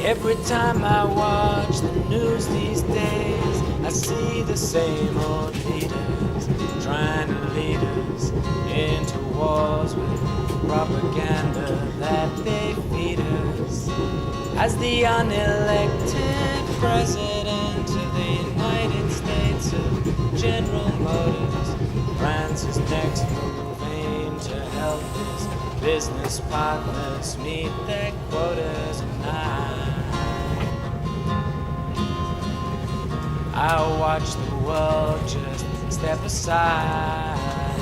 Every time I watch the news these days, I see the same old leaders trying to lead us into wars with propaganda that they feed us. As the unelected president of the United States of General Motors plans his next move aimed to help his business partners meet their quotas, and I watch the world just step aside,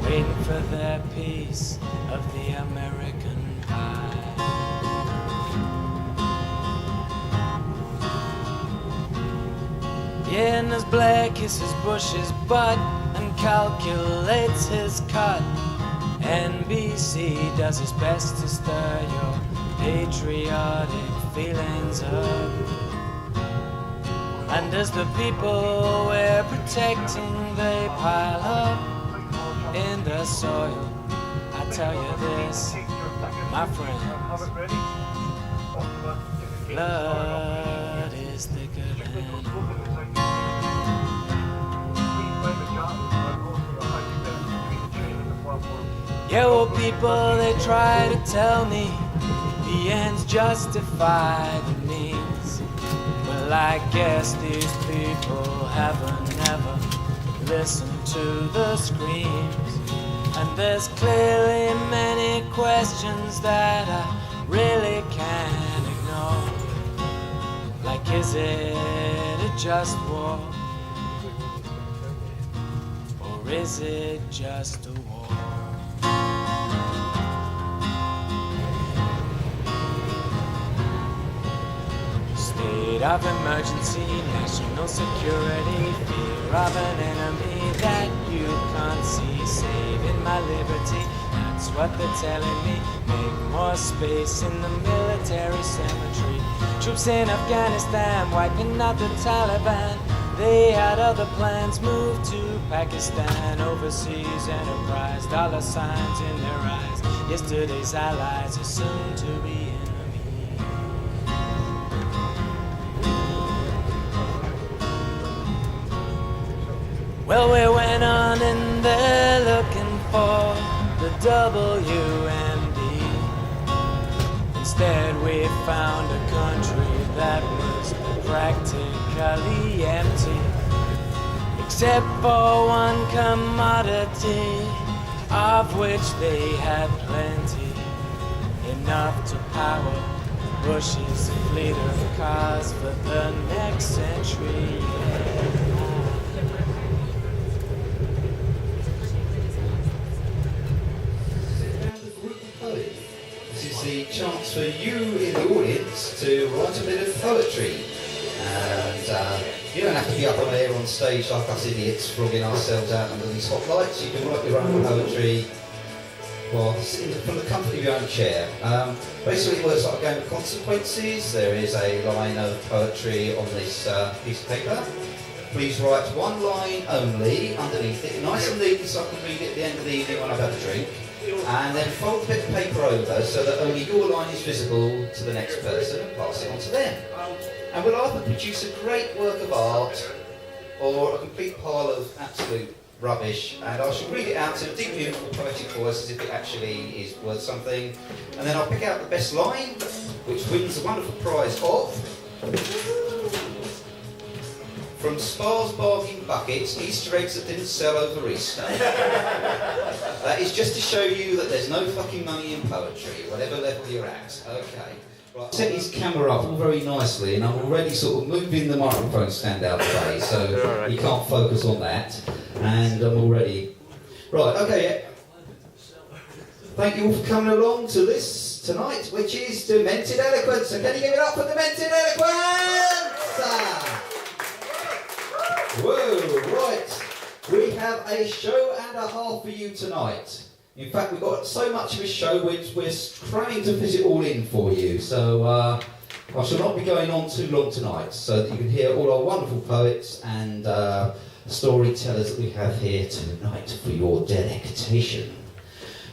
waiting for their piece of the American pie. Yeah, and as Blair kisses Bush's butt and calculates his cut, NBC does his best to stir your patriotic feelings up. And as the people we're protecting, they pile up in the soil, I tell you this, my friends, blood is thicker than yeah, well, people, they try to tell me the ends justify the means. Well, I guess these people haven't ever listened to the screams. And there's clearly many questions that I really can't ignore. Like, is it a just war? Or is it just a war? State of emergency, national security, fear of an enemy that you can't see, saving my liberty, that's what they're telling me. Make more space in the military cemetery. Troops in Afghanistan, wiping out the Taliban. They had other plans, moved to Pakistan, overseas enterprise, dollar signs in their eyes. Yesterday's allies are soon to be enemies. Well, we went on and they're looking for the WMD. Instead we found a country that was practically empty, except for one commodity, of which they had plenty, enough to power Bush's fleet of cars for the next century. The chance for you in the audience to write a bit of poetry, and you don't have to be up on there on stage like us idiots flogging ourselves out under these hot lights. You can write your own poetry while sitting from the comfort of your own chair. Basically it works like a game of consequences. There is a line of poetry on this piece of paper. Please write one line only underneath it, nice and neat, so I can read it at the end of the evening when I've had a drink. And then fold a bit of paper over so that only your line is visible to the next person and pass it on to them. And we'll either produce a great work of art or a complete pile of absolute rubbish, and I shall read it out in a deep, beautiful poetic voice as if it actually is worth something. And then I'll pick out the best line, which wins the wonderful prize of from Spar's Bargain Buckets, Easter eggs that didn't sell over Easter. That is just to show you that there's no fucking money in poetry, whatever level you're at. Okay. Right. Set his camera up all very nicely, and I'm already sort of moving the microphone stand out of the way, so you can't focus on that. And I'm already... Right, okay, yeah. Thank you all for coming along to this tonight, which is Demented Eloquence. So can you give it up for Demented Eloquence? Whoa, right. We have a show and a half for you tonight. In fact, we've got so much of a show which we're trying to fit it all in for you. So I shall not be going on too long tonight, so that you can hear all our wonderful poets and storytellers that we have here tonight for your delectation.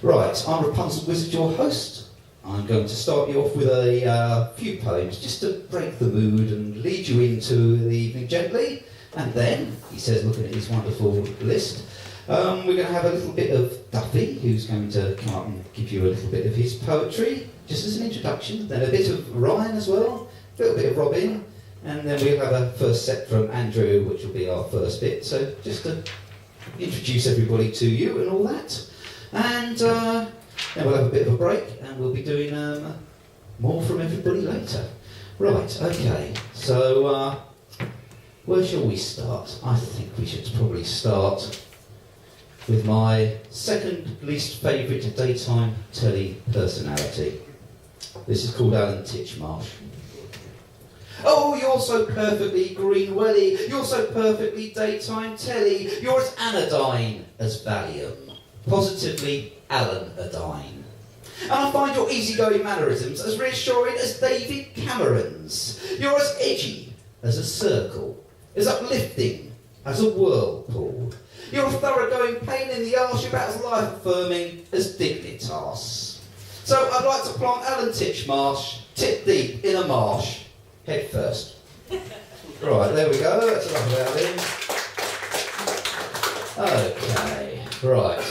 Right, I'm Rapunzel Wizard, your host. I'm going to start you off with a few poems just to break the mood and lead you into the evening gently. And then, he says, looking at his wonderful list, we're going to have a little bit of Duffy, who's going to come up and give you a little bit of his poetry, just as an introduction. Then a bit of Ryan as well, a little bit of Robin, and then we'll have a first set from Andrew, which will be our first bit. So just to introduce everybody to you and all that. And then we'll have a bit of a break, and we'll be doing more from everybody later. Right, okay, so where shall we start? I think we should probably start with my second least favourite daytime telly personality. This is called Alan Titchmarsh. Oh, you're so perfectly green welly, you're so perfectly daytime telly, you're as anodyne as Valium, positively Alan-adine. And I find your easygoing mannerisms as reassuring as David Cameron's. You're as edgy as a circle, as uplifting as a whirlpool. You're a thoroughgoing pain in the arse, you're about as life-affirming as Dignitas. So I'd like to plant Alan Titchmarsh, tit deep in a marsh, head first. Right, there we go, that's enough about him. Okay, right.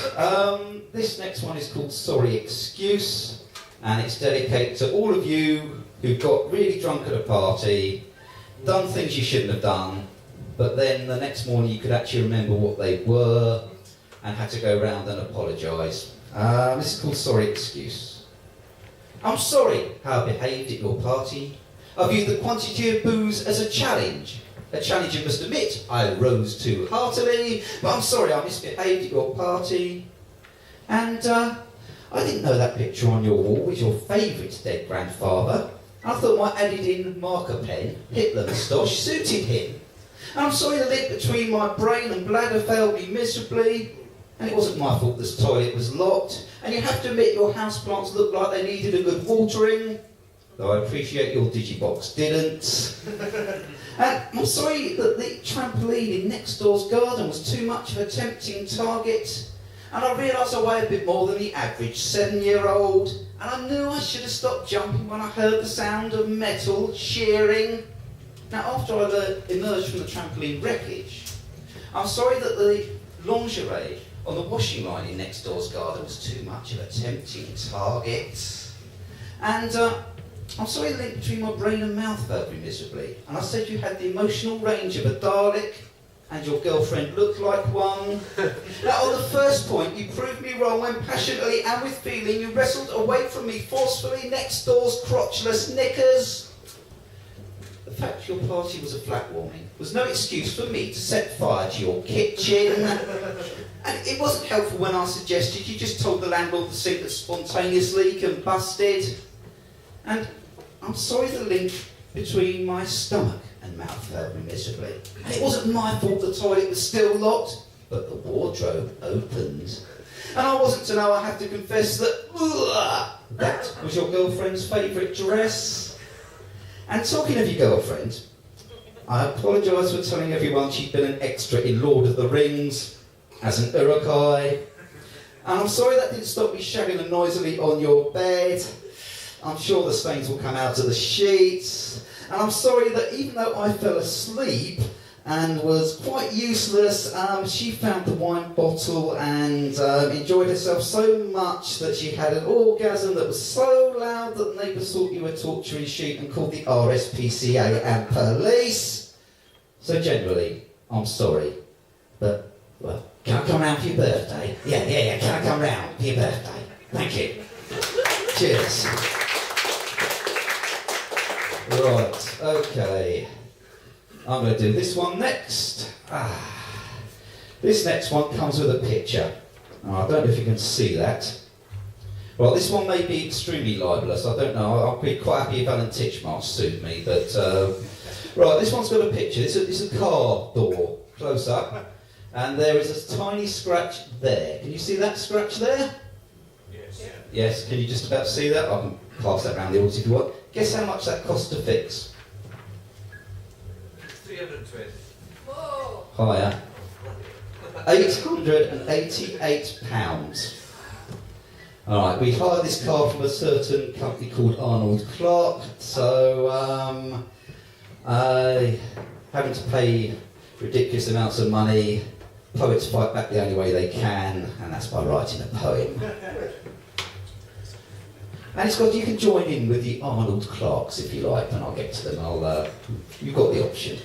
This next one is called Sorry Excuse, and it's dedicated to all of you who've got really drunk at a party, done things you shouldn't have done, but then the next morning you could actually remember what they were and had to go round and apologise. This is called Sorry Excuse. I'm sorry how I behaved at your party. I viewed the quantity of booze as a challenge you must admit I rose to heartily, but I'm sorry I misbehaved at your party. And I didn't know that picture on your wall was your favourite dead grandfather. I thought my added-in marker pen, Hitler moustache, suited him. And I'm sorry the link between my brain and bladder failed me miserably, and it wasn't my fault this toilet was locked, and you have to admit your houseplants looked like they needed a good watering, though I appreciate your digibox didn't. And I'm sorry that the trampoline in next door's garden was too much of a tempting target, and I realised I weigh a bit more than the average 7-year-old, and I knew I should have stopped jumping when I heard the sound of metal shearing. Now, after I emerged from the trampoline wreckage, I'm sorry that the lingerie on the washing line in next door's garden was too much of a tempting target. And I'm sorry the link between my brain and mouth failed me miserably. And I said you had the emotional range of a Dalek, and your girlfriend looked like one. Now, on the first point, you proved me wrong when passionately and with feeling you wrestled away from me forcefully next door's crotchless knickers. The fact your party was a flat warming was no excuse for me to set fire to your kitchen. And it wasn't helpful when I suggested you just told the landlord the sink had spontaneously combusted. And I'm sorry the link between my stomach and mouth failed me miserably. And it wasn't my fault the toilet was still locked, but the wardrobe opened. And I wasn't to know I have to confess that was your girlfriend's favourite dress. And talking of your girlfriend, I apologise for telling everyone she'd been an extra in Lord of the Rings as an Uruk-hai. And I'm sorry that didn't stop me shagging her noisily on your bed. I'm sure the stains will come out of the sheets. And I'm sorry that even though I fell asleep and was quite useless, she found the wine bottle and enjoyed herself so much that she had an orgasm that was so loud that the neighbours thought you were torturing sheep and called the RSPCA and police. So generally, I'm sorry. But, well, can I come round for your birthday? Yeah, can I come round for your birthday? Thank you. Cheers. Right, okay. I'm going to do this one next. This next one comes with a picture. I don't know if you can see that. Well, this one may be extremely libelous. I don't know. I'll be quite happy if Alan Titchmarsh sued me. But right, this one's got a picture. It's a car door, close up. And there is a tiny scratch there. Can you see that scratch there? Yes. Yes, can you just about see that? I can pass that round the audience if you want. Guess how much that costs to fix? 320. Whoa. Higher. £888. Alright, we hired this car from a certain company called Arnold Clark, so having to pay ridiculous amounts of money. Poets fight back the only way they can, and that's by writing a poem. And it's got, you can join in with the Arnold Clarks if you like, and I'll get to them. You've got the option.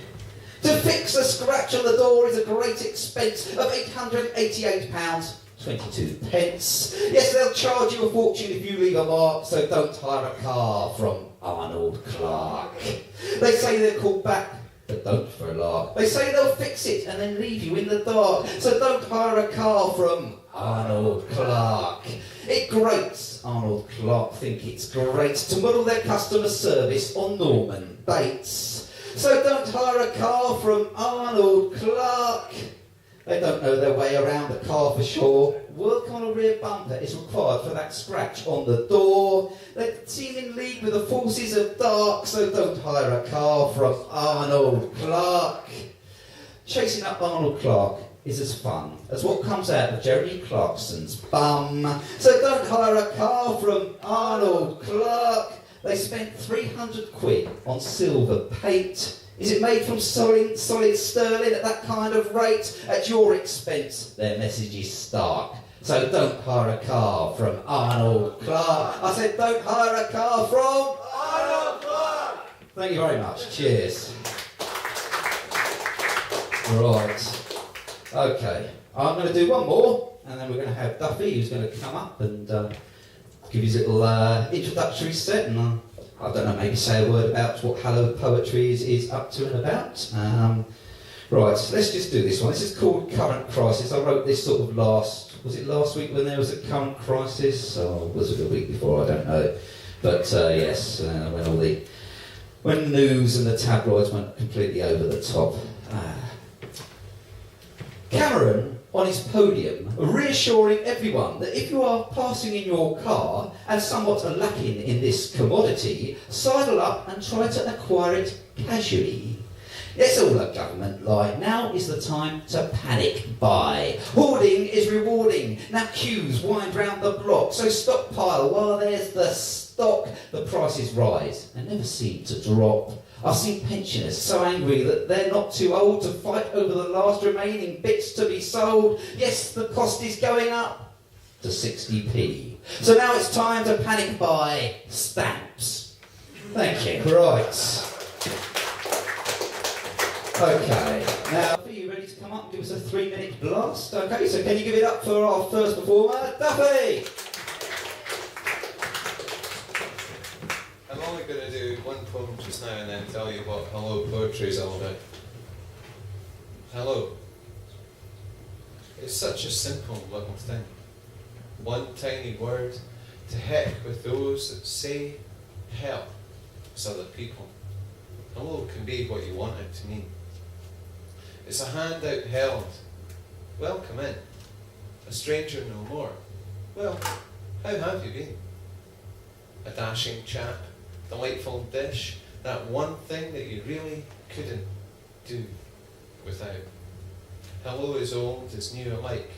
To fix a scratch on the door is a great expense of £888.22. Yes, they'll charge you a fortune if you leave a mark, so don't hire a car from Arnold Clark. They say they'll call back, but don't for a lark. They say they'll fix it and then leave you in the dark, so don't hire a car from Arnold Clark. It grates, Arnold Clark think it's great to model their customer service on Norman Bates. So don't hire a car from Arnold Clark. They don't know their way around a car for sure. Work on a rear bumper is required for that scratch on the door. They seem in league with the forces of dark, so don't hire a car from Arnold Clark. Chasing up Arnold Clark is as fun as what comes out of Jeremy Clarkson's bum. So don't hire a car from Arnold Clark. They spent £300 on silver paint. Is it made from solid sterling at that kind of rate? At your expense, their message is stark. So don't hire a car from Arnold Clark. I said don't hire a car from Arnold Clark. Thank you very much. Cheers. Right. Okay. I'm going to do one more, and then we're going to have Duffy, who's going to come up and give his little introductory set, and I don't know, maybe say a word about what Hello Poetry is up to and about. Right, let's just do this one. This is called Current Crisis. I wrote this sort of last week when there was a current crisis? Or was it the week before? I don't know. But yes, when the news and the tabloids went completely over the top. Cameron, on his podium, reassuring everyone that if you are passing in your car and somewhat are lacking in this commodity, sidle up and try to acquire it casually. It's all a government lie. Now is the time to panic buy. Hoarding is rewarding. Now queues wind round the block, so stockpile while there's the stock. The prices rise and never seem to drop. I've seen pensioners so angry that they're not too old to fight over the last remaining bits to be sold. Yes, the cost is going up to 60p. So now it's time to panic buy stamps. Thank you. Right. Okay. Now, are you ready to come up and give us a 3-minute blast? Okay, so can you give it up for our first performer, Duffy? I'm only going to do one poem just now and then tell you what Hello Poetry is all about. Hello. It's such a simple little thing. One tiny word. To heck with those that say help as other people. Hello can be what you want it to mean. It's a hand out held. Welcome in. A stranger no more. Well, how have you been? A dashing chap. Delightful dish, that one thing that you really couldn't do without. Hello is old, is new alike.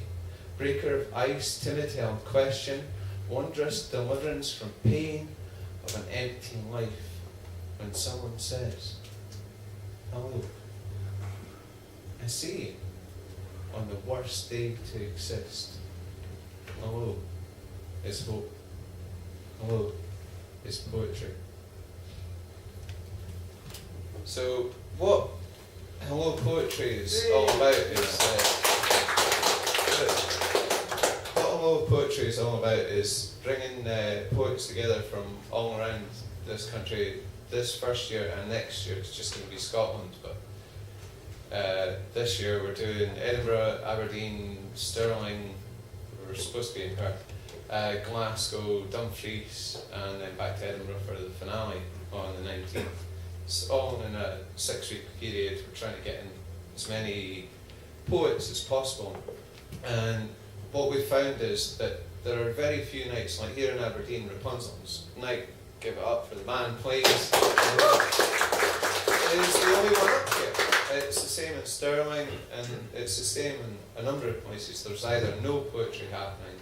Breaker of ice, timid held question, wondrous deliverance from pain of an empty life. When someone says, hello, I see you on the worst day to exist. Hello is hope. Hello is poetry. So what Hello Poetry is all about is bringing poets together from all around this country. This first year and next year it's just going to be Scotland, but this year we're doing Edinburgh, Aberdeen, Stirling, we're supposed to be in Perth, Glasgow, Dumfries, and then back to Edinburgh for the finale on the 19th. It's all in a 6-week period. We're trying to get in as many poets as possible. And what we found is that there are very few nights, like here in Aberdeen, Rapunzel's night give it up for the man, please. It's the only one up here. It's the same in Stirling, and it's the same in a number of places. There's either no poetry happening,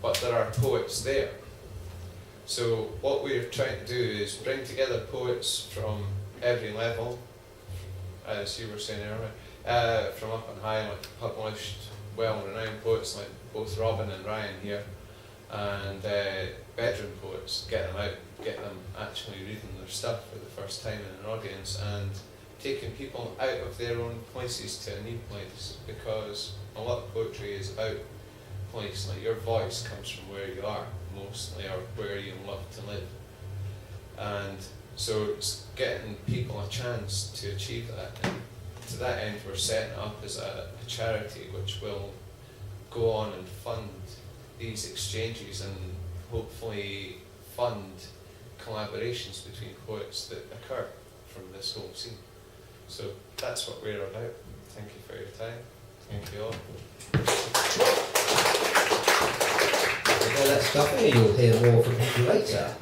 but there are poets there. So what we're trying to do is bring together poets from every level, as you were saying earlier, from up and high, like published, well-renowned poets like both Robin and Ryan here, and bedroom poets, get them out, get them actually reading their stuff for the first time in an audience, and taking people out of their own places to a new place, because a lot of poetry is about place. Like, your voice comes from where you are mostly, or where you love to live, and so it's getting people a chance to achieve that. And to that end, we're setting it up as a charity which will go on and fund these exchanges and hopefully fund collaborations between poets that occur from this whole scene. So that's what we're about. Thank you for your time. Thank you all. Well, that's stuff. You'll hear more from him later.